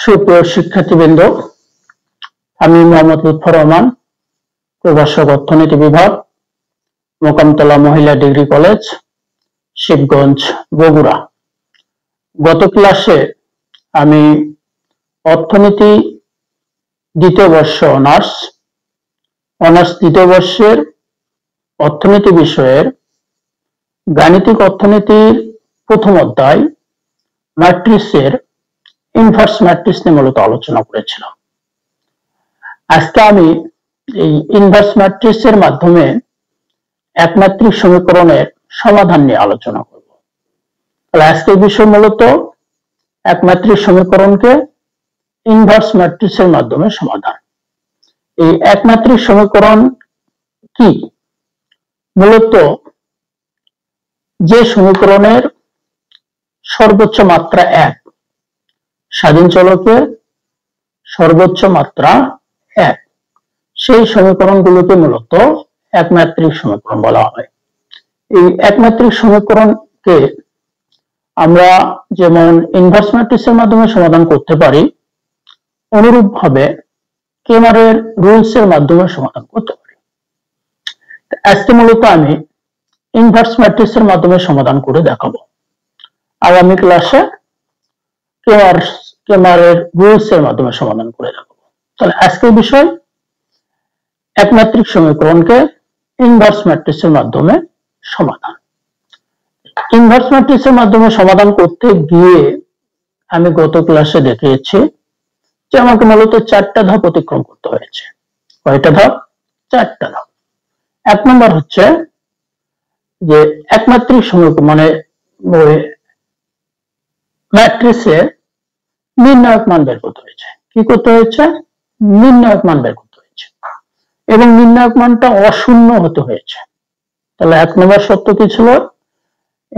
সুপ্রিয় শিক্ষার্থীবৃন্দ, আমি মোহাম্মদ লুৎফর রহমান, প্রভাষক অর্থনীতি বিভাগ, মোকামতলা মহিলা ডিগ্রি কলেজ, শিবগঞ্জ, বগুড়া। গত ক্লাসে আমি অর্থনীতি দ্বিতীয় বর্ষ অনার্স দ্বিতীয় বর্ষের অর্থনীতি বিষয়ের গাণিতিক অর্থনীতির প্রথম অধ্যায় ম্যাট্রিক্সের ইনভার্স ম্যাট্রিক্স নিয়ে মূলত আলোচনা করেছিলাম। আজকে আমি এই ইনভার্স ম্যাট্রিক্সের মাধ্যমে একমাত্রিক সমীকরণের সমাধান নিয়ে আলোচনা করব। তাহলে আজকের বিষয় মূলত একমাত্রিক সমীকরণকে ইনভার্স ম্যাট্রিক্সের মাধ্যমে সমাধান। এই একমাত্রিক সমীকরণ কি? মূলত যে সমীকরণের সর্বোচ্চ মাত্রা 1, স্বাধীন চলকের সর্বোচ্চ মাত্রা 1, সেই সমীকরণগুলোকে মূলত একমাত্রিক সমীকরণ বলা হয়। এই একমাত্রিক সমীকরণকে আমরা যেমন ইনভার্স ম্যাট্রিক্সের মাধ্যমে সমাধান করতে পারি, অনুরূপভাবে কেমারের রুলস এর মাধ্যমে সমাধান করতে পারি। আজকে মূলত আমি ইনভার্স ম্যাট্রিক্সের মাধ্যমে সমাধান করে দেখাবো। আগামী ক্লাসে কেমারের রুলস এর মাধ্যমে সমাধান করে দেখাবো। তাহলে আজকের বিষয় একমাত্রিক সমীকরণকে ইনভার্স ম্যাট্রিক্সের মাধ্যমে সমাধান। ইনভার্স ম্যাট্রিক্সের মাধ্যমে সমাধান করতে গিয়ে আমি গত ক্লাসে দেখিয়েছি যে আমাকে মূলত 4টা ধাপ অতিক্রম করতে হয়েছে। কয়টা ধাপ? 4টা ধাপ। 1 নম্বর হচ্ছে যে একমাত্রিক সমীকরণ মানে ম্যাট্রিক্সের নির্ণায়ক মান বের করতে হয়েছে। কি করতে হয়েছে? নির্ণায়ক মান বের করতে হয়েছে এবং নির্ণায়ক মানটা অশূন্য হতে হয়েছে। তাহলে 1 নম্বর শর্ত কি ছিল?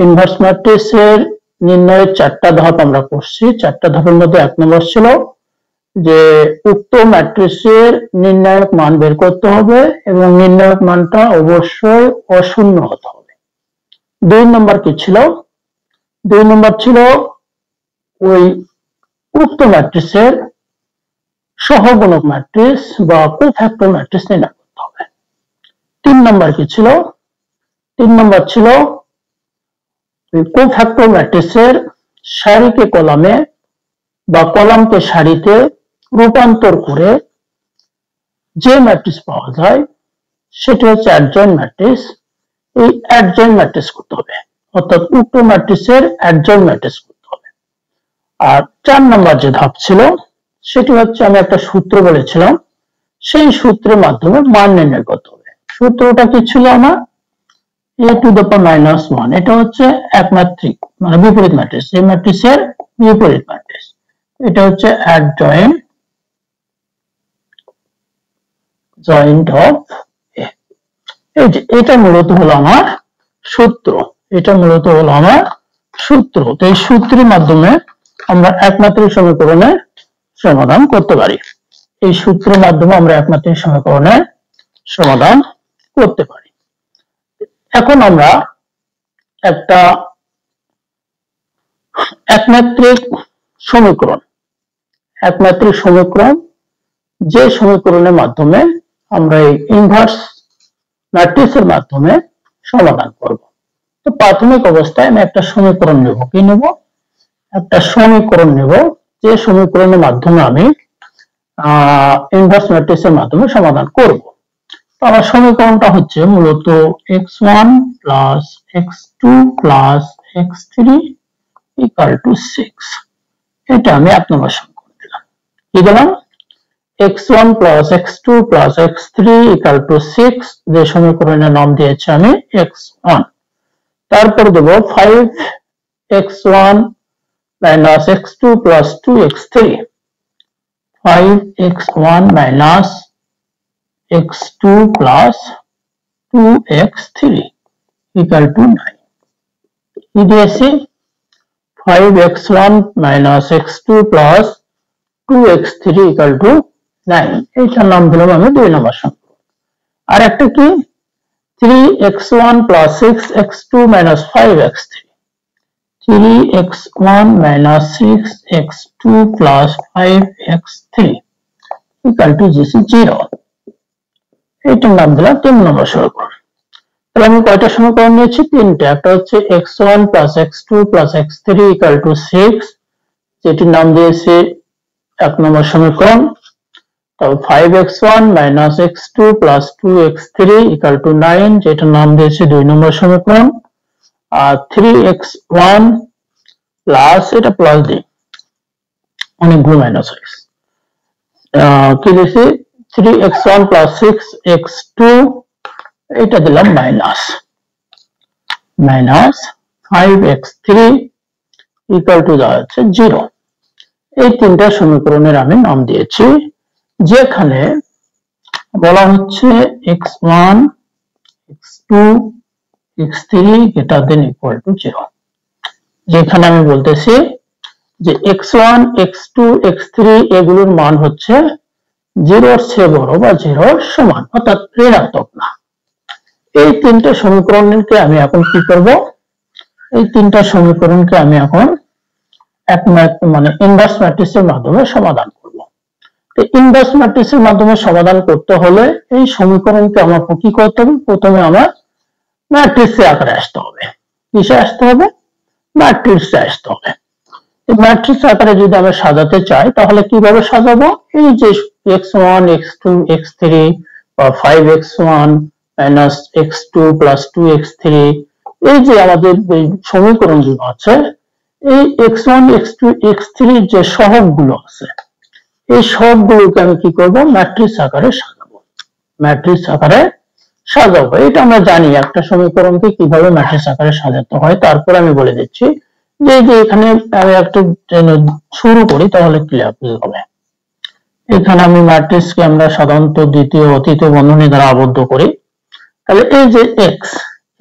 ইনভার্স ম্যাট্রিক্সের নির্ণয়ের 4টা ধাপ আমরা করছি। 4টা ধাপের মধ্যে 1 নম্বর ছিল যে উক্ত ম্যাট্রিক্সের নির্ণায়ক মান বের করতে হবে এবং নির্ণায়ক মানটা অবশ্যই অশূন্য হতে হবে। 2 নম্বর কি ছিল? 2 নম্বর ছিল ওই উক্ত ম্যাট্রিক্সের সহগুণক ম্যাট্রিক্স বা কোফ্যাক্টর ম্যাট্রিক্স নির্ণয় করতে হবে। 3 নম্বর কি ছিল? 3 নম্বর ছিল কোফ্যাক্টর ম্যাট্রিক্সের সারিকে কলামে বা কলামকে সারিতে রূপান্তর করে যে ম্যাট্রিক্স পাওয়া যায় সেটা হচ্ছে অ্যাডজয়েন্ট ম্যাট্রিক্স। এই অ্যাডজয়েন্ট ম্যাট্রিক্স করতে হবে, অর্থাৎ উক্ত ম্যাট্রিক্সের অ্যাডজয়েন্ট ম্যাট্রিক্স করতে হবে। আর 4 নম্বর যে ধাপ ছিল সেটি হচ্ছে আমি একটা সূত্র বলেছিলাম, সেই সূত্রের মাধ্যমে মান নির্ণয় করতে হবে। সূত্রটা কি ছিল আমার? a⁻⁻1। এটা হচ্ছে একমাত্রিক মানে বিপরীত ম্যাট্রিক্স, এই ম্যাট্রিক্সের বিপরীত ম্যাট্রিক্স। এটা হচ্ছে অ্যাডজয়েন্ট অফ এ। এই যে এটা মূলত হলো আমার সূত্র, এটা মূলত হলো আমার সূত্র। তো এই সূত্রের মাধ্যমে আমরা একমাত্রিক সমীকরণের সমাধান করতে পারি। এই সূত্রের মাধ্যমে আমরা একমাত্রিক সমীকরণের সমাধান করতে পারি। এখন আমরা একটা একমাত্রিক সমীকরণ যে সমীকরণের মাধ্যমে আমরা এই ইনভার্স ম্যাট্রিক্সের মাধ্যমে সমাধান করব। তো প্রাথমিক অবস্থায় আমি একটা সমীকরণ নেব। কি নেব? একটা সমীকরণ নেব, যে সমীকরণের মাধ্যমে আমি ইনভার্স ম্যাট্রিক্সের মাধ্যমে সমাধান করব। তো আমার সমীকরণটা হচ্ছে মূলত x1 plus x2 plus x3 equal to 6। এটা আমি 1 নম্বর সমীকরণ দিলাম। কি দিলাম? x1 plus x2 plus x3 equal to 6, যে সমীকরণের নাম দিয়েছি আমি x1। তারপর দেব 5x1 minus x2 plus 2x3, 5x1 minus x2 plus 2x3 equal to 9। কি দিয়েছি? 5x1 minus x2 plus 2x3 equal to 9। এইটার নাম দিলাম আমি 2 নম্বর সমীকরণ। আর একটা কি? 3x1 plus 6x2 minus 5x3, 3x1 minus 6x2 plus 5x3 equal to 0। এটার নাম দিলাম 3 নম্বর সমীকরণ। তাহলে আমি কয়টা সমীকরণ নিয়েছি? তিনটা। একটা হচ্ছে x1 plus x2 plus x3 equal to 6, যেটির নাম দিয়েছি 1 নম্বর সমীকরণ। তারপর 5x1 minus x2 plus 2x3 equal to 9, যেটার নাম দিয়েছি 2 নম্বর সমীকরণ। আর 3x1 প্লাস, এটা প্লাস দিই, অনেকগুলো মাইনাস হয়েছে, কি দিয়েছি 3x1 plus 6x2, এটা দিলাম মাইনাস 5x3 equal to হচ্ছে 0। এই তিনটা সমীকরণের আমি নাম দিয়েছি, যেখানে বলা হচ্ছে x1 x2 x3 greater than equal to 0। যেখানে আমি বলতেছি যে x1 x2 x3 এগুলোর মান হচ্ছে 0 এর চেয়ে বড় বা 0 এর সমান, অর্থাৎ ঋণাত্মক না। এই তিনটা সমীকরণকে আমি এখন কি করব? এই তিনটা সমীকরণকে আমি এখন মানে ইনভার্স ম্যাট্রিক্সের মাধ্যমে সমাধান করব। তো ইনভার্স ম্যাট্রিক্সের মাধ্যমে সমাধান করতে হলে এই সমীকরণকে আমার কি করতে হবে? প্রথমে আমার ম্যাট্রিক্সের আকারে আসতে হবে। কিসে আসতে হবে? ম্যাট্রিক্সে আসতে হবে। এই ম্যাট্রিক্স আকারে যদি আমরা সাজাতে চাই তাহলে কিভাবে সাজাবো? এই যে x1 x2 x3 বা 5x1 minus x2 plus 2x3, এই যে আমাদের সমীকরণগুলো আছে, এই x1 x2 x3 যে সহগগুলো আছে, এই সহগগুলোকে আমি কি করব? ম্যাট্রিক্স আকারে সাজাবো। ম্যাট্রিক্স আকারে সাজাবো। এটা আমরা জানি একটা সমীকরণকে কিভাবে ম্যাট্রিক্স আকারে সাজাতে হয়। তারপর আমি বলে দিচ্ছি যে এখানে আমি একটা শুরু করি, তাহলে ক্লিয়ার হবে। এখানে আমি ম্যাট্রিক্সকে আমরা সাধারণত দ্বিতীয় ও তৃতীয় বন্ধনী দ্বারা আবদ্ধ করি। তাহলে এই যে x,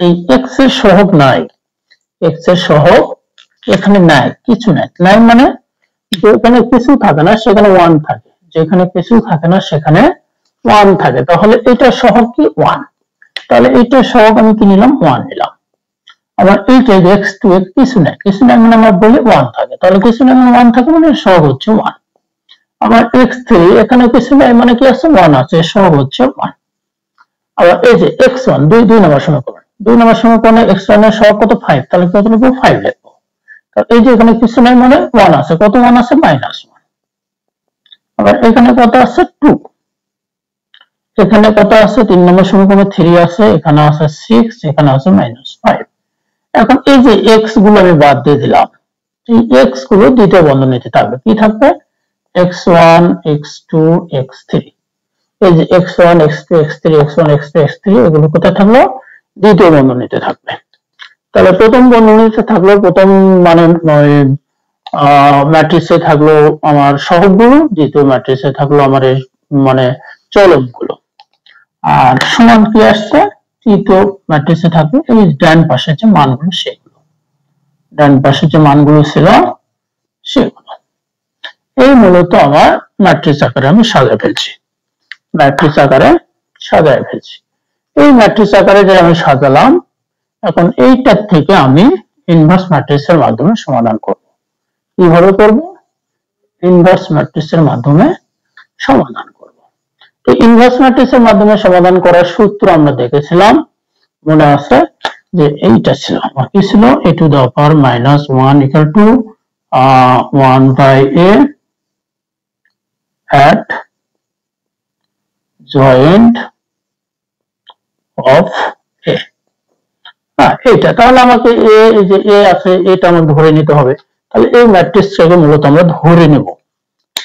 এই x এর সহগ নাই, x এর সহগ এখানে নাই, কিছু নাই। নাই মানে যেখানে কিছু থাকে না সেখানে 1 থাকে, যেখানে কিছু থাকে না সেখানে 1 থাকে। তাহলে এটা সহগ কি? 1। তাহলে এটা সহগ আমি কি নিলাম? 1 নিলাম। আবার এইটা x2 এর কিছু নাই, কিছু নাই মানে আমরা বলি 1 থাকে। তাহলে কিছু নাই মানে 1 থাকে, মানে সহগ হচ্ছে 1। আবার x3 এখানে কিছু নাই মানে কি আছে? 1 আছে, সহগ হচ্ছে 1। আবার এই যে x1 দুই নম্বর সমীকরণ, 2 নম্বর সমীকরণে x1 এর সহগ কত? 5। তাহলে কত লিখবো? 5 লিখবো। এই যে এখানে কিছু নাই মানে 1 আছে, কত 1 আছে? -1। আবার এখানে কত আছে? 2। এখানে কত আছে? 3 নম্বর সমীকরণে 3 আছে, এখানে আছে 6, এখানে আছে -5। এখন এই যে x গুলো আমি বাদ দিয়ে দিলাম, এই x গুলো দ্বিতীয় বন্ধনীতে থাকবে। কি থাকবে? x1 x2 x3। এই যে x1 x2 x3 x1 x2 x3 এগুলো কোথায় থাকলো? দ্বিতীয় বন্ধনীতে থাকবে। তাহলে প্রথম বন্ধনীতে থাকলো, প্রথম মানে ম্যাট্রিক্সে থাকলো আমার সহগগুলো, দ্বিতীয় ম্যাট্রিক্সে থাকলো আমার মানে চলকগুলো। আর সমান কি আসছে? তৃতীয় ম্যাট্রিক্সে থাকবে এই ডান পাশে যে মানগুলো, সেগুলো ডান পাশে যে মানগুলো ছিল সেগুলো। এই মূলত আমার ম্যাট্রিক্স আকারে আমি সাজিয়ে ফেলছি, ম্যাট্রিক্স আকারে সাজিয়ে ফেলছি। এই ম্যাট্রিক্স আকারে যে আমি সাজালাম, এখন এইটার থেকে আমি ইনভার্স ম্যাট্রিক্সের মাধ্যমে সমাধান করব। কিভাবে করব? ইনভার্স ম্যাট্রিক্সের মাধ্যমে সমাধান করব। তো ইনভার্স ম্যাট্রিক্সের মাধ্যমে সমাধান করার সূত্র আমরা দেখেছিলাম, মনে আছে? যে এইটা ছিল, কি ছিল? a to the power -1 equal to 1 by a at joint of a। এটা তাহলে আমাকে এই যে a আছে, এটা আমাকে ধরে নিতে হবে। তাহলে এই ম্যাট্রিক্সটাকে মূলত আমরা ধরে নেব।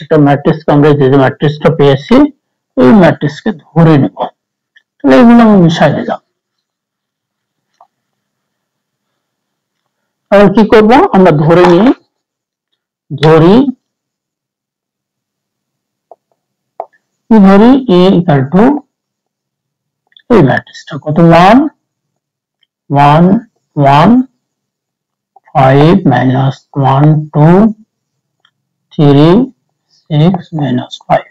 এটা ম্যাট্রিক্সকে আমরা যে ম্যাট্রিক্সটা পেয়েছি, এই ম্যাট্রিক্সকে ধরে নেব। তাহলে এগুলো আমি মিশাই দিলাম। এখন কি করব? আমরা ধরে নিই, ধরি কি ধরি? a equal to এই ম্যাট্রিক্সটা কত? 1 1 1 5 -1 2 3 6 -5।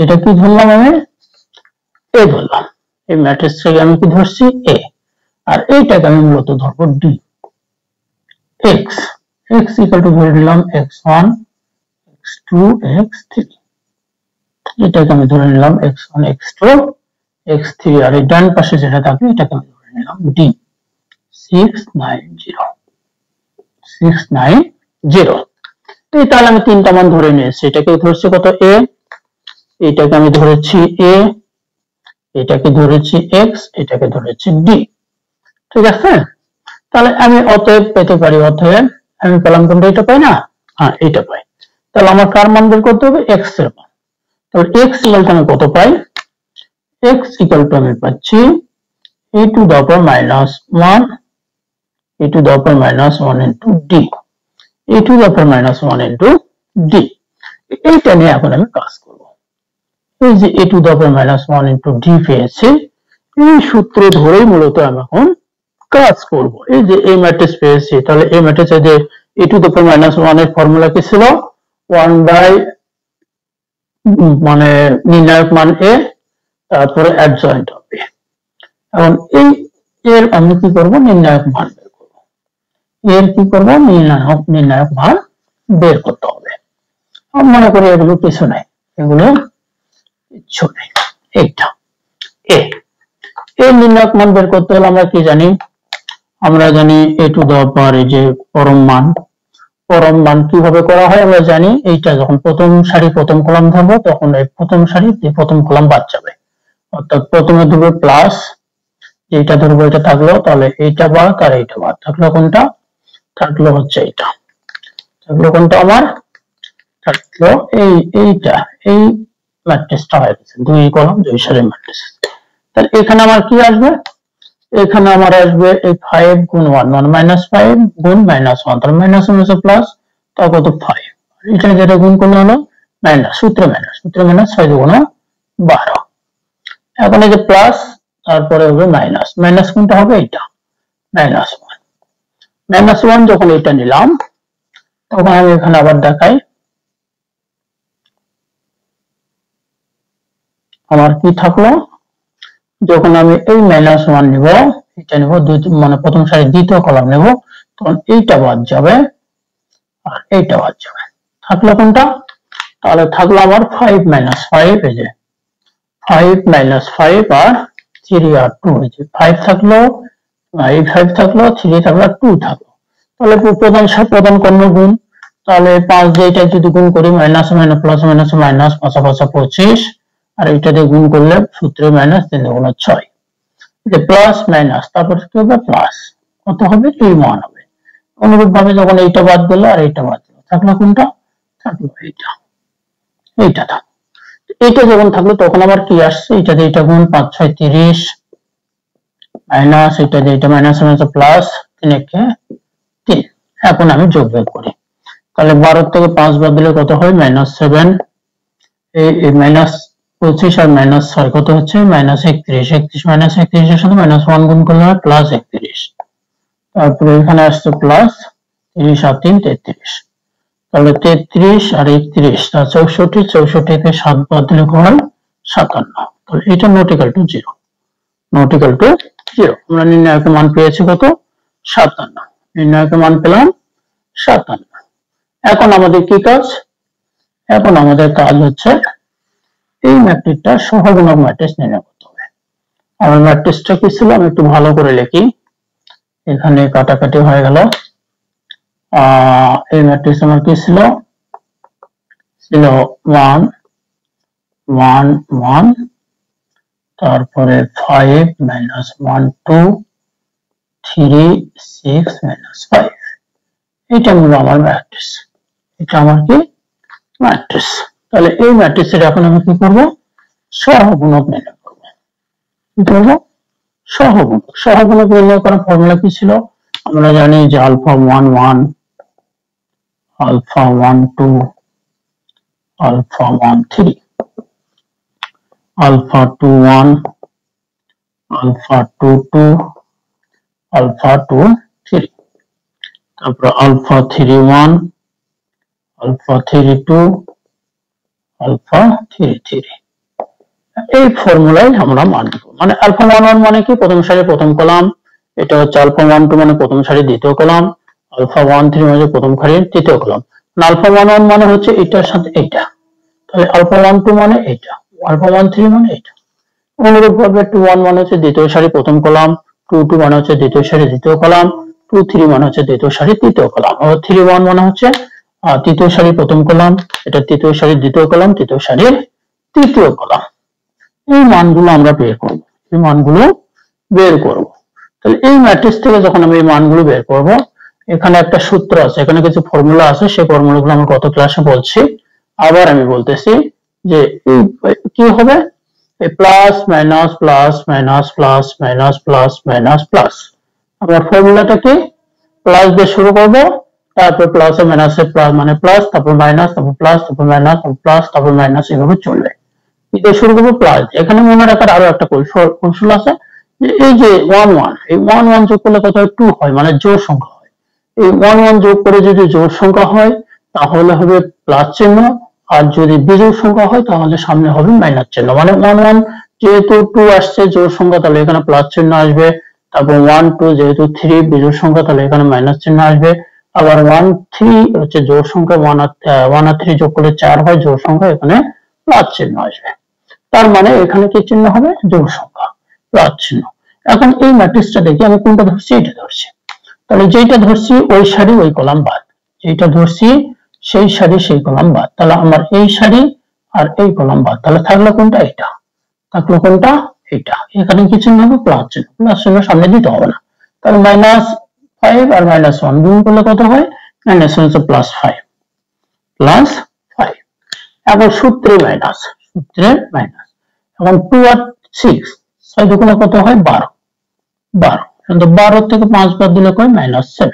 এটা কি ধরলাম? আমি a ধরলাম। এই ম্যাট্রিক্সটাকে আমি কি ধরছি? a। আর এইটাকে আমি মূলত ধরবো d। x x equal to ধরে নিলাম x1 x2 x3, এটাকে আমি ধরে নিলাম x1 x2 x3, আর এই ডান পাশে যেটা থাকবে এটাকে আমি ধরে নিলাম d 690। এই তাহলে আমি তিনটা মান ধরে নিয়েছি, এটাকে ধরছি কত a, এটাকে আমি ধরেছি a, এটাকে ধরেছি x, এটাকে ধরেছি d। ঠিক আছে, তাহলে আমি অতএব পেতে পারি, অতএব আমি পেলাম কোনটা, এটা পাই না, হ্যাঁ এটা পাই। তাহলে আমার কার মান বের করতে হবে, x এর মান। তাহলে x ইকুয়াল টু আমি কত পাই, x ইকুয়াল টু আমি পাচ্ছি a to the power minus 1 a to the power minus 1 into d, a to the power minus 1 into d। এইটা নিয়ে এখন আমি কাজ করব। এই যে a to the power minus 1 into d পেয়েছি, এই সূত্র ধরেই মূলত আমি এখন কাজ করব। এই যে a ম্যাট্রিক্স পেয়েছি, তাহলে a ম্যাট্রিক্সে যে a to the power minus 1 এর ফর্মুলা কি ছিল, 1 বাই মানে নির্ণায়ক মান a, তারপরে অ্যাডজয়েন্ট হবে। এখন এই এর আমি কি করব, নির্ণায়ক মান বের করব। এর কি করব, নির্ণায়ক মান বের করতে হবে। মনে করি এগুলো কিছু নাই, এগুলো কিছু নেই, এইটা এ। এর নির্ণায়ক মান বের করতে হলে আমরা কি জানি, আমরা জানি a টু the power এই যে পরম মান কিভাবে করা হয় আমরা জানি। এইটা যখন প্রথম সারি প্রথম কলাম ধরবো তখন এই প্রথম সারি প্রথম কলাম বাদ যাবে, অর্থাৎ প্রথমে ধরবে প্লাস, এইটা ধরবো এটা থাকলো, তাহলে এইটা বাদ আর এইটা বাদ থাকলো, কোনটা থাকলো হচ্ছে এইটা, থাকলো কোনটা আমার থাকলো এইটা, এই ম্যাট্রিক্সটা হয়ে গেছে দুই কলাম দুই সারি ম্যাট্রিক্স। তাহলে এখানে আমার কি আসবে, এখানে আমার আসবে এই 5 গুণ 1 মানে -5 গুণ -1, তাহলে মাইনাস মাইনাস প্লাস, তা কত 5, এটা যেটা গুণ করলে হলো মাইনাস, সূত্রে মাইনাস 6 গুণ 12। এখন এই যে প্লাস তারপরে হবে মাইনাস কোনটা হবে, এটা -1 যখন এটা নিলাম তখন আমি এখানে আবার দেখাই, আমার কি থাকলো, যখন আমি এই -1 নিব, এটা নিব মানে প্রথম সারি দ্বিতীয় কলাম নেব, তখন এইটা বাদ যাবে আর এইটা বাদ যাবে, থাকলো কোনটা, তাহলে থাকলো আমার 5 5, এই যে 5 5 আর 3 আর 2, এই যে 5 থাকলো, এই 5 থাকলো, 3 থাকলো, 2 থাকলো। তাহলে প্রধান কর্ণ গুণ, তাহলে 5 দিয়ে এটা যদি গুণ করি মাইনাস প্লাস মাইনাস 5 5 25, আর এটা দিয়ে গুণ করলে সূত্রে মাইনাস 3 গুণ 6, যে প্লাস মাইনাস তারপর কি হবে প্লাস, কত হবে 2 মান হবে। অনুরূপ ভাবে যখন এইটা বাদ গেল আর এইটা বাদ গেল, থাকলো কোনটা, থাকলো এইটা থাকলো। এইটা যখন থাকলো তখন আবার কি আসছে, এটা দিয়ে এটা গুণ 5 6 30 মাইনাস, এটা দিয়ে এটা মাইনাস প্লাস 3 কে 3। এখন আমি যোগ বিয়োগ করি, তাহলে 12 থেকে 5 বাদ দিলে কত হয় -7, এই -25 আর -6 কত হচ্ছে -31, 31 এর সাথে -1 গুণ করলে হয় +31, তারপরে এখানে আসছে প্লাস 30 আর 3 33, তাহলে 33 আর 31 তা 64 থেকে 7 বাদ দিলে হয় 57, তাহলে এটা নট ইকুয়াল টু 0, আমরা নির্ণায়কের মান পেয়েছি কত 57, নির্ণায়কের মান পেলাম 57। এখন আমাদের কি কাজ, এখন আমাদের কাজ হচ্ছে এই ম্যাট্রিক্সটা সহগুণক ম্যাট্রিক্স নির্ণয় করতে হবে। আমার ম্যাট্রিক্সটা কি ছিল, আমি একটু ভালো করে লিখি, এখানে কাটাকাটি হয়ে গেল। এই ম্যাট্রিক্স আমার কি ছিল 1 1 1, তারপরে 5 -1 2 3 6 -5, এটা হলো আমার ম্যাট্রিক্স, এটা আমার কি ম্যাট্রিক্স। তাহলে এই ম্যাট্রিক্সের এখন আমি কি করব, সহগুণক নির্ণয় করব। কি করব, সহগুণক নির্ণয় করার ফর্মুলা কি ছিল, আমরা জানি যে alpha 1 1 alpha 1 2 alpha 1 3, alpha 2 1 alpha 2 2 alpha 2 3, তারপর আলফা 3 1 আলফা 3 2 আলফা 3 3। এই ফর্মুলায় আমরা মান দেব, মানে আলফা 1 1 মানে কি প্রথম সারি প্রথম কলাম, এটা হচ্ছে আলফা 1 2 মানে প্রথম সারি দ্বিতীয় কলাম, আলফা 1 3 মানে প্রথম সারির তৃতীয় কলাম। আলফা 1 1 মানে হচ্ছে এটার সাথে এইটা, তাহলে আলফা 1 2 মানে এইটা, আলফা 1 3 মানে এইটা। অনুরূপভাবে 2 1 মানে হচ্ছে দ্বিতীয় সারি প্রথম কলাম, 2 2 মানে হচ্ছে দ্বিতীয় সারি দ্বিতীয় কলাম, 2 3 মানে হচ্ছে দ্বিতীয় সারি তৃতীয় কলাম, আর 3 1 মানে হচ্ছে তৃতীয় সারি প্রথম কলাম, এটা তৃতীয় সারির দ্বিতীয় কলাম, তৃতীয় সারির তৃতীয় কলাম। এই মানগুলো আমরা বের করব, এই মানগুলো বের করব। তাহলে এই ম্যাট্রিক্স থেকে যখন আমি এই মানগুলো বের করব, এখানে একটা সূত্র আছে, এখানে কিছু ফর্মুলা আছে, সেই ফর্মুলাগুলো আমি গত ক্লাসে বলছি, আবার আমি বলতেছি যে কি হবে, এই plus minus plus minus plus minus plus minus plus. আমরা ফর্মুলাটা কি, প্লাস দিয়ে শুরু করব, তারপর প্লাসে মাইনাসে প্লাস মানে প্লাস, তারপর মাইনাস, তারপর প্লাস, তারপর মাইনাস, তারপর প্লাস, তারপর মাইনাস, এভাবে চলবে। এটা শুরু করবো প্লাস। এখানে মনে রাখার আরো একটা কৌশল আছে, যে এই যে 1 1, এই 1 1 যোগ করলে কত হয়, 2 হয়, মানে জোড় সংখ্যা হয়। এই 1 1 যোগ করে যদি জোড় সংখ্যা হয় তাহলে হবে প্লাস চিহ্ন, আর যদি বিজোড় সংখ্যা হয় তাহলে সামনে হবে মাইনাস চিহ্ন। মানে 1 1 যেহেতু 2 আসছে জোড় সংখ্যা, তাহলে এখানে প্লাস চিহ্ন আসবে। তারপর 1 2 যেহেতু 3 বিজোড় সংখ্যা, তাহলে এখানে মাইনাস চিহ্ন আসবে। আবার 1 3 হচ্ছে জোড় সংখ্যা, 1 আর 3 যোগ করলে 4 হয় জোড় সংখ্যা, এখানে প্লাস চিহ্ন আসবে। তার মানে এখানে কি চিহ্ন হবে, জোড় সংখ্যা, প্লাস চিহ্ন। এখন এই ম্যাট্রিক্সটা দেখি আমি কোনটা ধরছি, এটা ধরছি। তাহলে যেটা ধরছি ওই সারি ওই কলাম বাদ, যেটা ধরছি সেই সারি সেই কলাম বাদ। তাহলে আমার এই সারি আর এই কলাম বাদ, তাহলে থাকলো কোনটা, এটা। থাকলো কোনটা, এটা। এখানে কি চিহ্ন হবে, প্লাস চিহ্ন। প্লাস চিহ্ন সামনে দিতে হবে না। তাহলে -5 আর -1 গুণ করলে কত হয়, -1 +5, +5। এখন সূত্রে মাইনাস, সূত্রে মাইনাস। এখন 2 আর 6, 6 দুগুণে কত হয়, 12, 12। কিন্তু 12 থেকে 5 বাদ দিলে কয়, -7।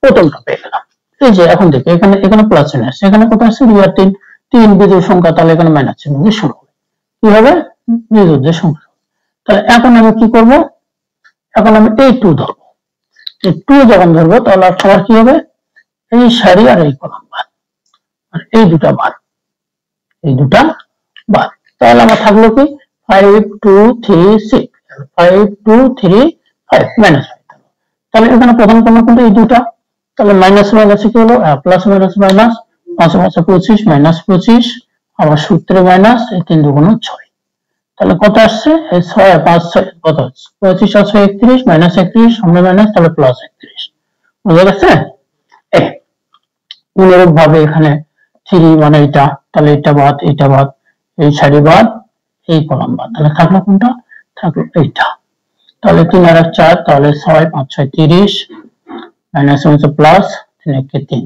প্রথমটা পেয়ে গেলাম। এই যে এখন দেখো এখানে এখানে প্লাস চিহ্ন আছে, এখানে কত আছে, 2 আর 3, 3 বিজোড় সংখ্যা, তাহলে এখানে মাইনাস চিহ্ন দিয়ে শুরু হবে। কি হবে, বিজোড় সংখ্যা। তাহলে এখন আমি কি করব, এখন আমি এই 2 ধরবো। এই 2 যখন ধরবো তাহলে আমার কি হবে, এই সারি আর এই কলাম বাদ, আর এই দুটা বাদ, এই দুটা বাদ। তাহলে আমার থাকলো কি, 5 2 3 6, 5 2 3 5 -5। তাহলে এখানে প্রথম কলাম কিন্তু এই দুটা, তাহলে মাইনাস মাইনাস কি হলো, প্লাস মাইনাস মাইনাস, 5 5 25 -25, আবার সূত্রে মাইনাস, এই 3 2 6। তাহলে কত আসছে, এই 6 5 6 কত হচ্ছে, 25 আর 6 31, -31 সামনে মাইনাস, তাহলে +31। বুঝা গেছে। অনুরূপ ভাবে এখানে 3 মানে এটা, তাহলে এটা বাদ, এটা বাদ, এই সারি বাদ, এই কলাম বাদ, তাহলে থাকলো কোনটা, থাকলো এইটা। তাহলে 3 আর 4, তাহলে 6 5 6 30, -1 প্লাস 3 1 3,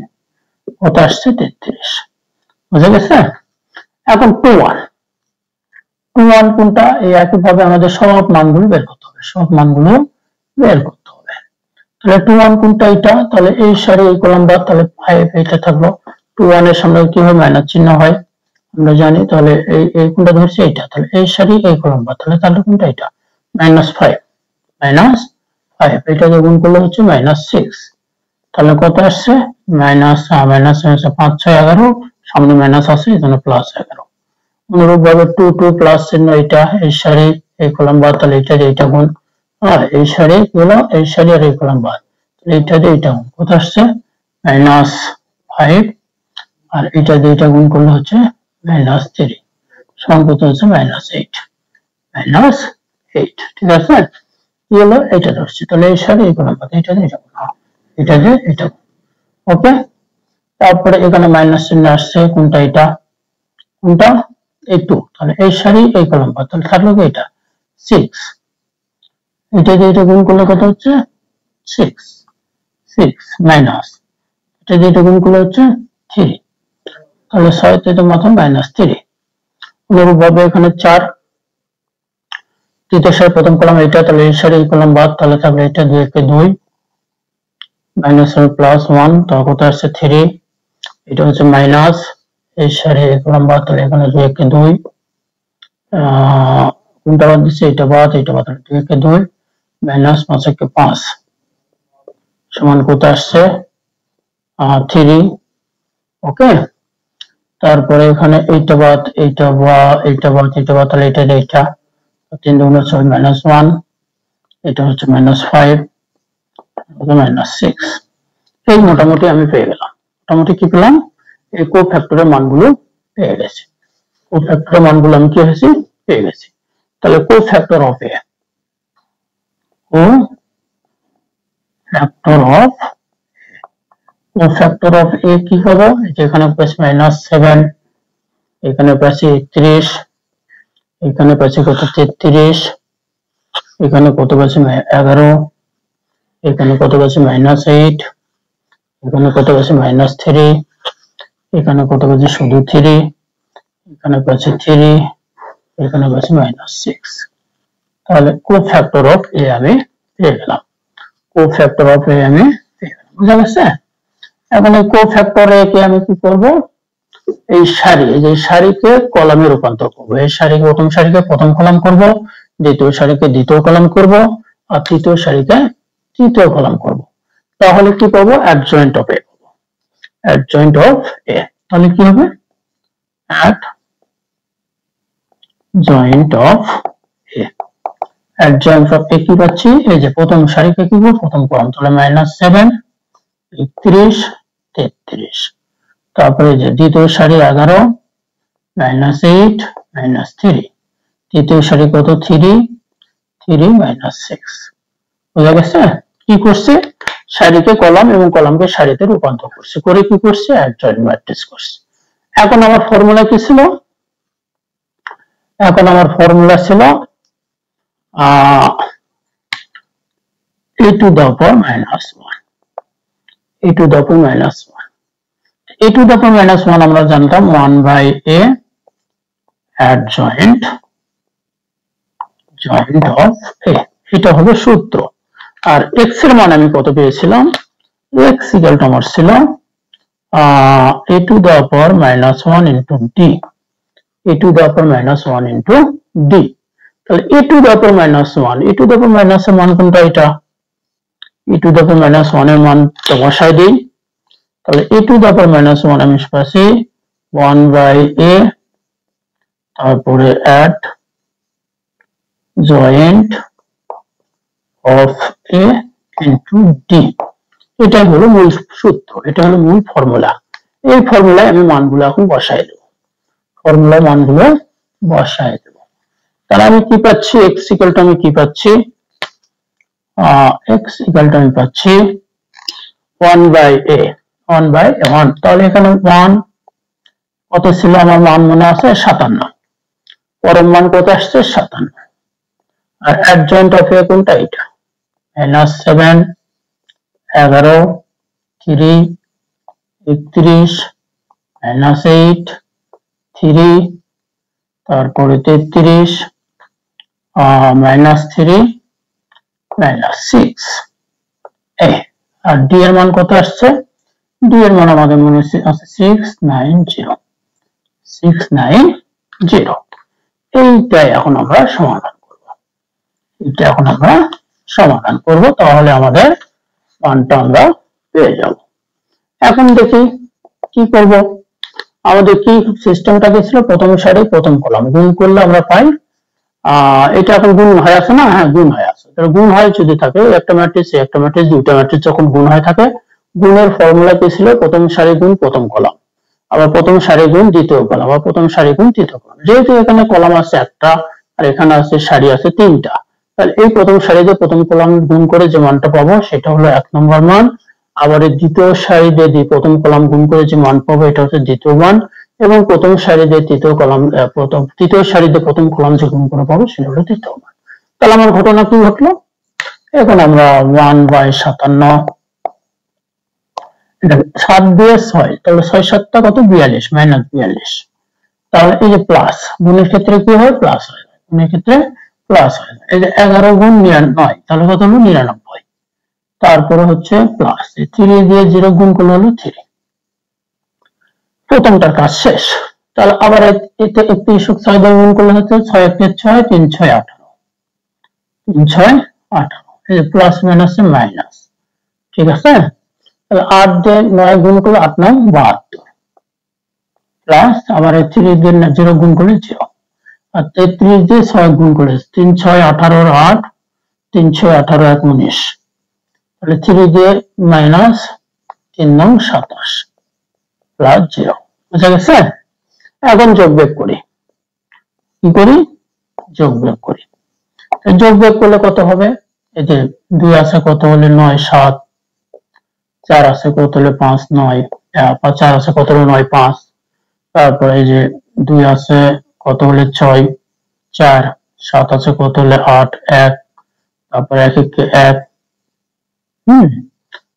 কত আসছে, 33। বুঝা গেছে। এখন 2 1, 2 1 কোনটা, এই একই ভাবে আমাদের সব মানগুলো বের করতে হবে, সব মানগুলো বের করতে হবে। তাহলে 2 1 কোনটা, এটা। তাহলে এই সারি এই কলাম বাদ, তাহলে 5 এটা থাকলো। 2 1 এর সামনে কি হয়, মাইনাস চিহ্ন হয়, আমরা জানি। তাহলে এই কোনটা ধরছি, এটা। তাহলে এই সারি এই কলাম বাদ, তাহলে কোনটা, এটা, -5, -5, এটা গুণ করলে হচ্ছে -6। তাহলে কত আসছে, মাইনাস 5 6 11, সামনে মাইনাস আছে, এজন্য +11। অনুরূপ ভাবে 2 2 প্লাস চিহ্ন, এটা এই সারি এই কলাম বাদ, তাহলে এটা দিয়ে এটা গুণ, আর এই সারি কি হলো, এই সারি আর এই কলাম বাদ, তাহলে এটা দিয়ে এটা গুণ, কত আসছে, -5, আর এটা দিয়ে এটা গুণ করলে হচ্ছে -3, সমান কত হচ্ছে, -8, -8। ঠিক আছে, কি হলো, এটা ধরছি। তাহলে এই সারি এই কলাম বাদ, এটা দিয়ে এটা গুণ, এটা দিয়ে এটা গুণ। ওকে। তারপরে এখানে মাইনাস চিহ্ন আসছে, কোনটা, এটা। কোনটা, এই 2, তাহলে এই সারি এই কলাম বাদ, তাহলে থাকলো কি, এটা 6, এটা দিয়ে এটা গুণ করলে কত হচ্ছে, 6 6 মাইনাস, এটা দিয়ে এটা গুণ করলে হচ্ছে 3, তাহলে 6 তে মাত্র -3। অনুরূপ ভাবে এখানে 4, তৃতীয় সারি প্রথম কলাম এটা, তাহলে এই সারি এই কলাম বাদ, তাহলে থাকবে এটা 2 1 2, -1 তাহলে কত আসছে, 3, এটা হচ্ছে মাইনাস, এই সারি এই কলাম বাদ, তাহলে এখানে 2 1 2, কোনটা বাদ দিচ্ছে, এটা বাদ, এটা বাদ, 2 1 2, -5 1 5, সমান কত আসছে, 3। ওকে। তারপরে এখানে এইটা বাদ, এইটা বাদ, এইটা বাদ, এটা বাদ, তাহলে এটা দিয়ে এটা, 3 2 6 -1, এটা হচ্ছে -5, -6, এই মোটামুটি আমি পেয়ে গেলাম। মোটামুটি কি পেলাম, এই কোফ্যাক্টরের মানগুলো পেয়ে গেছি। কোফ্যাক্টরের মানগুলো আমি কি হয়েছি, পেয়ে গেছি। তাহলে cofactor of A, cofactor of A কি হবে, যেখানে পাচ্ছি -7, এখানে পাচ্ছি 31, এখানে পাচ্ছি কত 33, এখানে কত পাচ্ছি 11, এখানে কত পাচ্ছি -8, এখানে কত পাচ্ছি -3, এখানে কত পাচ্ছি শুধু 3, এখানে পাচ্ছি 3, এখানে পাচ্ছি -6। তাহলে কোফ্যাক্টর অফ এ আমি পেয়ে গেলাম। কোফ্যাক্টর অফ এ আমি পেয়ে গেলাম, বুঝা গেছে? এখন এই কোফ্যাক্টর এ কে আমি কি করব, এই সারি, এই যে সারিকে কলামে রূপান্তর করব। এই সারিকে প্রথম সারিকে প্রথম কলাম করব, দ্বিতীয় সারিকে দ্বিতীয় কলাম করব, আর তৃতীয় সারিকে তৃতীয় কলাম করব। তাহলে কি পাবো, adjoint of A, adjoint of A. তাহলে কি হবে, adjoint of A, adjoint of A কি পাচ্ছি, এই যে প্রথম সারিকে কি করব, প্রথম কলাম, তাহলে -7, 31, 33, তারপরে যে দ্বিতীয় সারি 11, -8, -3, তৃতীয় সারি কত 3, 3, -6। বুঝা গেছে? কি করছে, সারিকে কলাম এবং কলামকে সারিতে রূপান্তর করছে, করে কি করছে, অ্যাডজয়েন্ট ম্যাট্রিক্স করছে। এখন আমার ফর্মুলা কি ছিল, এখন আমার ফর্মুলা ছিল a to the power -1, a to the power -1, a to the power -1 আমরা জানতাম 1/a adjoint of a, এটা হবে সূত্র। আর x এর মান আমি কত পেয়েছিলাম, x ইকুয়াল টু আমার ছিল a to the power -1 into d, a to the power -1 into d। তাহলে a to the power -1, a to the power - এর মান কোনটা, এটা a to the power -1 এর মান তো বসাই দিই। তাহলে a to the power -1 আমি পাচ্ছি 1/a, তারপরে adjoint of a into d, এটাই হলো মূল সূত্র, এটা হলো মূল ফর্মুলা। এই ফর্মুলায় আমি মানগুলো এখন বসাই দেব, ফর্মুলার মানগুলো বসাই দেব। তাহলে আমি কি পাচ্ছি, x ইকুয়াল টু আমি কি পাচ্ছি, x ইকুয়াল টু আমি পাচ্ছি 1/a, 1/1। তাহলে এখানে 1 কত ছিল, আমার মান মনে আছে 57, পরের মান কত আসছে 57। আর অ্যাডজয়েন্ট অফ এ কোনটা, এটা -7, 11, 3, 31, -8, 3, তারপরে 33, -3, -6। আর ডি এর মান কত আসছে, ডি এর মান আমাদের মনে আছে 690, 690। এইটাই এখন আমরা সমাধান করব, এটা এখন আমরা সমাধান করব, তাহলে আমাদের মানটা আমরা পেয়ে যাব। এখন দেখি কি করব, আমাদের কি সিস্টেমটা কি ছিল, প্রথম সারি প্রথম কলাম গুণ করলে আমরা পাই, এটা এখন গুণ হয়ে আছে না, হ্যাঁ গুণ হয়ে আছে। তাহলে গুণ হয় যদি থাকে, একটা ম্যাট্রিক্স একটা ম্যাট্রিক্স দুইটা ম্যাট্রিক্স যখন গুণ হয়ে থাকে, গুণের ফর্মুলা কি ছিল, প্রথম সারি গুণ প্রথম কলাম, আবার প্রথম সারি গুণ দ্বিতীয় কলাম, আবার প্রথম সারি গুণ তৃতীয় কলাম। যেহেতু এখানে কলাম আছে একটা আর এখানে আছে সারি আছে তিনটা, তাহলে এই প্রথম সারিতে প্রথম কলাম গুণ করে যে মানটা পাবো সেটা হলো 1 নম্বর মান, আবার এই দ্বিতীয় সারি দিয়ে প্রথম কলাম গুণ করে যে মান পাবো এটা হচ্ছে দ্বিতীয় মান, এবং প্রথম সারিতে তৃতীয় কলাম তৃতীয় সারিতে প্রথম কলাম যে গুণ করে পাবো সেটা হলো তৃতীয় মান। তাহলে আমার ঘটনা কি ঘটলো, এখন আমরা 1/57, এটা 7 দিয়ে 6, তাহলে 6 7টা কত 42, -42। তাহলে এই যে প্লাস, গুণের ক্ষেত্রে কি হয়, প্লাস হয়, গুণের ক্ষেত্রে প্লাস হয়। এই যে 11 গুণ 9, তাহলে কত হলো 99। তারপরে হচ্ছে প্লাস 3 দিয়ে 0 গুণ করলে হলো 3, প্রথমটার কাজ শেষ। তাহলে আবার এতে 31 দিয়ে গুণ করলে হচ্ছে 6 1 6, 3 6 18, 3 6 18, এই যে প্লাস মাইনাস মাইনাস, ঠিক আছে। তাহলে 8 দিয়ে 9 গুণ করলে 8 9 72, প্লাস আবার 3 দিয়ে 0 গুণ করলে 0, আর 33 দিয়ে 6 গুণ করলে 3 6 18 8, 3 6 18 1 19, তাহলে 3 দিয়ে মাইনাস 3 নং 27 প্লাস 0 বুঝা গেছে। এখন যোগ বিয়োগ করি, কি করি যোগ বিয়োগ করি। যোগ বিয়োগ করলে কত হবে, এই যে 2 আছে কত হলে 9 7, 4 আছে কত হলে 5 9, 4 আছে কত হলে 9 5, তারপরে এই যে 2 আছে কত হলে 6 4, 7 আছে কত হলে 8 1, তারপরে 1 1 1,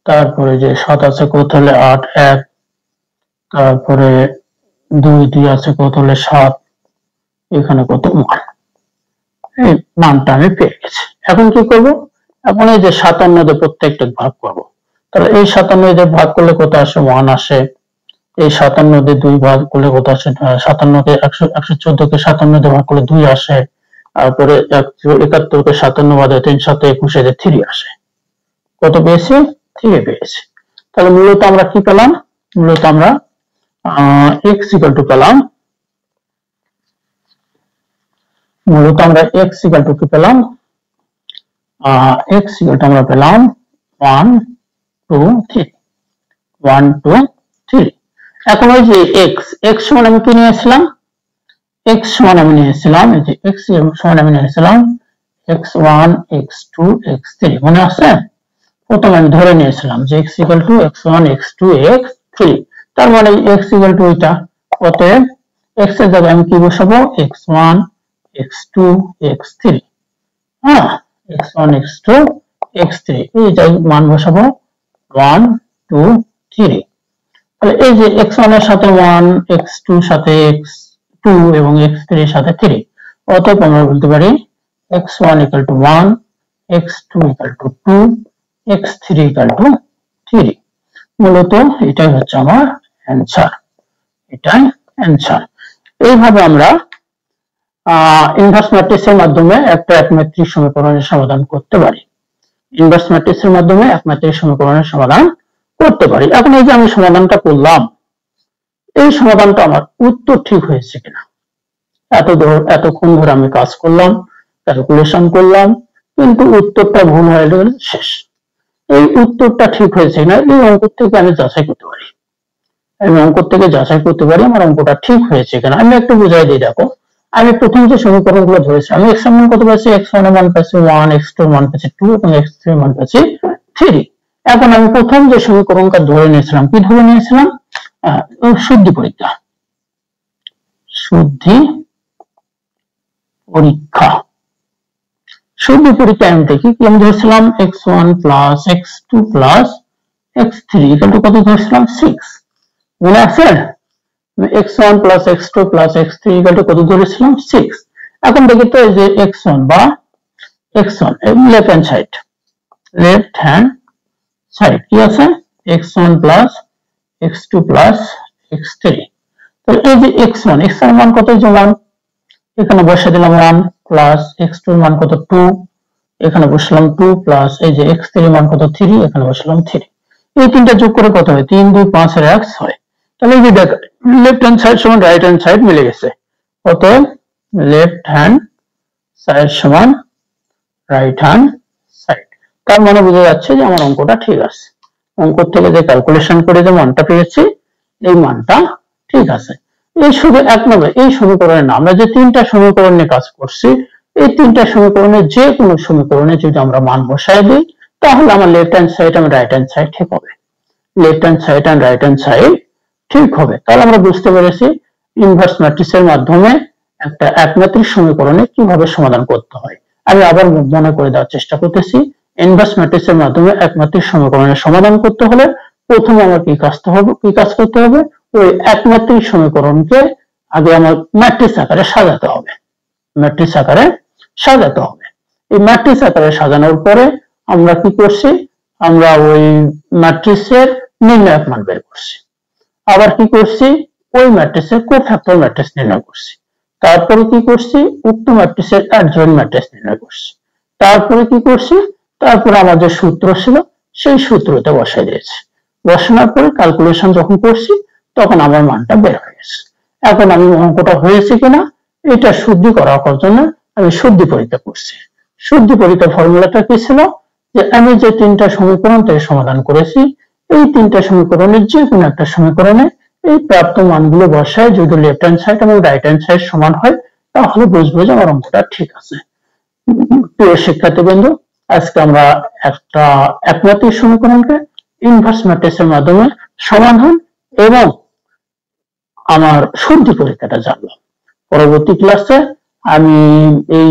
তারপরে যে 7 আছে কত হলে 8 1, তারপরে 2 2 আছে কত হলে 7, এখানে কত মান, এই মানটা আমি পেয়ে গেছি। এখন কি করব, এখন এই যে 57 দিয়ে প্রত্যেকটা ভাগ করব। তাহলে এই 57 দিয়ে ভাগ করলে কত আসে 1 আসে, এই 57 দিয়ে 2 ভাগ করলে কত আসে 57 কে 114 কে 57 দিয়ে ভাগ করলে 2 আসে, তারপরে 71 কে 57 বাদে 3 7 21 এ 3 আসে। কত পেয়েছি 3 পেয়েছি। তাহলে মূলত আমরা কি পেলাম, মূলত আমরা x ইকুয়াল টু পেলাম, মূলত আমরা x ইকুয়াল টু কি পেলাম, x ইকুয়াল টু আমরা পেলাম 1 2 3 1 2 3। এখন ওই যে x সমান আমি কি নিয়েছিলাম, x সমান আমি নিয়েছিলাম, এই যে x সমান আমি নিয়েছিলাম x1 x2 x3 মনে আছে। প্রথমে আমি ধরে নিয়েছিলাম যে x equal to x1 x2 x3, তার মানে x ইকুয়াল টু এটা, অতএব x এর জায়গায় আমি কি বসাবো x1 x2 x3, হ্যাঁ x1 x2 x3 এই যে মান বসাবো 1 2 3। তাহলে এই যে x1 এর সাথে 1, x2 এর সাথে x2 এবং x3 এর সাথে 3, অতএব আমরা বলতে পারি x1 equal to 1, x2 equal to 2, x3 equal to 3। মূলত এটাই হচ্ছে আমার অ্যানসার, এটাই অ্যানসার। এইভাবে আমরা ইনভার্স ম্যাট্রিক্সের মাধ্যমে একটা একমাত্রিক সমীকরণের সমাধান করতে পারি, ইনভার্স ম্যাট্রিক্সের মাধ্যমে একমাত্রিক সমীকরণের সমাধান করতে পারি। এখন এই যে আমি সমাধানটা করলাম, এই সমাধানটা আমার উত্তর ঠিক হয়েছে কিনা, এতক্ষণ ধরে আমি কাজ করলাম, ক্যালকুলেশন করলাম, কিন্তু উত্তরটা ভুল হয়ে গেল শেষ। এই উত্তরটা ঠিক হয়েছে কিনা এই অঙ্ক থেকে আমি যাচাই করতে পারি, আমি অঙ্ক থেকে যাচাই করতে পারি আমার অঙ্কটা ঠিক হয়েছে কিনা। আমি একটু বুঝাই দিই, দেখো আমি প্রথম যে সমীকরণগুলো ধরেছি, আমি x এর মান কত পাচ্ছি, x1 এর মান পাচ্ছি 1, x2 এর মান পাচ্ছি 2 এবং x3 এর মান পাচ্ছি 3। এখন আমি প্রথম যে সমীকরণটা ধরে নিয়েছিলাম, কি ধরে নিয়েছিলাম, শুদ্ধি পরীক্ষা, শুদ্ধি পরীক্ষা, শুদ্ধি পরীক্ষা আমি দেখি কি আমি ধরেছিলাম x1 plus x2 plus x3 equal to কত ধরেছিলাম 6, মনে আছে x1 plus x2 plus x3 equal to কত ধরেছিলাম 6। এখন দেখি তো এই যে x1 বা x1 লেফট হ্যান্ড সাইড কি আছে x1 plus x2 plus x3, তো এই যে x1 এর মান কত, যেমন এখানে বসে দিলাম 1 প্লাস x2 এর মান কত 2, এখানে বসালাম 2 প্লাস এই যে x3 এর মান কত 3, এখানে বসালাম 3। এই তিনটা যোগ করে কত হয় 3 2 5 এর 1 6। তাহলে এই যে দেখ লেফট হ্যান্ড সাইড সমান রাইট হ্যান্ড সাইড মিলে গেছে, কত লেফট হ্যান্ড সাইড সমান রাইট হ্যান্ড সাইড। তার মানে বোঝা যাচ্ছে যে আমার অঙ্কটা ঠিক আছে, অঙ্ক থেকে যে ক্যালকুলেশন করে যে মানটা পেয়েছি এই মানটা ঠিক আছে। এই শুধু এক নম্বর এই সমীকরণে না, আমরা যে তিনটা সমীকরণ নিয়ে কাজ করছি, এই তিনটা সমীকরণে যে কোনো সমীকরণে যদি আমরা মান বসায় দিই তাহলে আমার লেফট হ্যান্ড সাইড এবং রাইট হ্যান্ড সাইড ঠিক হবে, left hand side and right hand side ঠিক হবে। তাহলে আমরা বুঝতে পেরেছি ইনভার্স ম্যাট্রিক্সের মাধ্যমে একটা একমাত্রিক সমীকরণে কিভাবে সমাধান করতে হয়। আমি আবার মনে করে দেওয়ার চেষ্টা করতেছি, ইনভার্স ম্যাট্রিক্সের মাধ্যমে একমাত্রিক সমীকরণের সমাধান করতে হলে প্রথমে আমার কি কাজ করতে হবে, ওই একমাত্রিক সমীকরণকে আগে আমার ম্যাট্রিক্স আকারে সাজাতে হবে, ম্যাট্রিক্স আকারে সাজাতে হবে। এই ম্যাট্রিক্স আকারে সাজানোর পরে আমরা কি করছি, আমরা ওই ম্যাট্রিক্সের নির্ণায়ক মান বের করছি, আবার কি করছি ওই ম্যাট্রিক্সের কোফ্যাক্টর ম্যাট্রিক্স নির্ণয় করছি, তারপরে কি করছি উক্ত ম্যাট্রিক্সের অ্যাডজয়েন্ট ম্যাট্রিক্স নির্ণয় করছি, তারপরে কি করছি, তারপরে আমার যে সূত্র ছিল সেই সূত্রতে বসাই দিয়েছি, বসানোর পরে ক্যালকুলেশন যখন করছি তখন আমার মানটা বের হয়ে গেছে। এখন আমি অঙ্কটা হয়েছে কিনা এটা শুদ্ধি করার জন্য আমি শুদ্ধি পরীক্ষা করছি। শুদ্ধি পরীক্ষার ফর্মুলাটা কি ছিল, যে আমি যে তিনটা সমীকরণ থেকে সমাধান করেছি এই তিনটা সমীকরণের যে কোনো একটা সমীকরণে এই প্রাপ্ত মানগুলো বসায় যদি লেফট হ্যান্ড সাইড এবং রাইট হ্যান্ড সাইড সমান হয় তাহলে বুঝবো যে আমার অঙ্কটা ঠিক আছে। প্রিয় শিক্ষার্থীবৃন্দ, আজকে আমরা একটা একমাত্রিক সমীকরণকে ইনভার্স ম্যাট্রিক্সের মাধ্যমে সমাধান এবং আমার সন্ধি পরীক্ষাটা জানলাম। পরবর্তী ক্লাসে আমি এই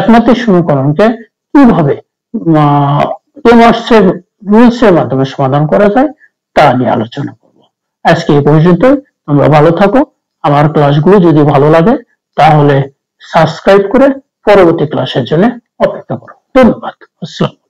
একমাত্রিক সমীকরণকে কিভাবে টেলর্সের রুলসের মাধ্যমে সমাধান করা যায় তা নিয়ে আলোচনা করব। আজকে এই পর্যন্ত। তোমরা ভালো থাকো। আমার ক্লাসগুলো যদি ভালো লাগে তাহলে সাবস্ক্রাইব করে পরবর্তী ক্লাসের জন্য অপেক্ষা করো। ধন্যবাদ। আসসালাম।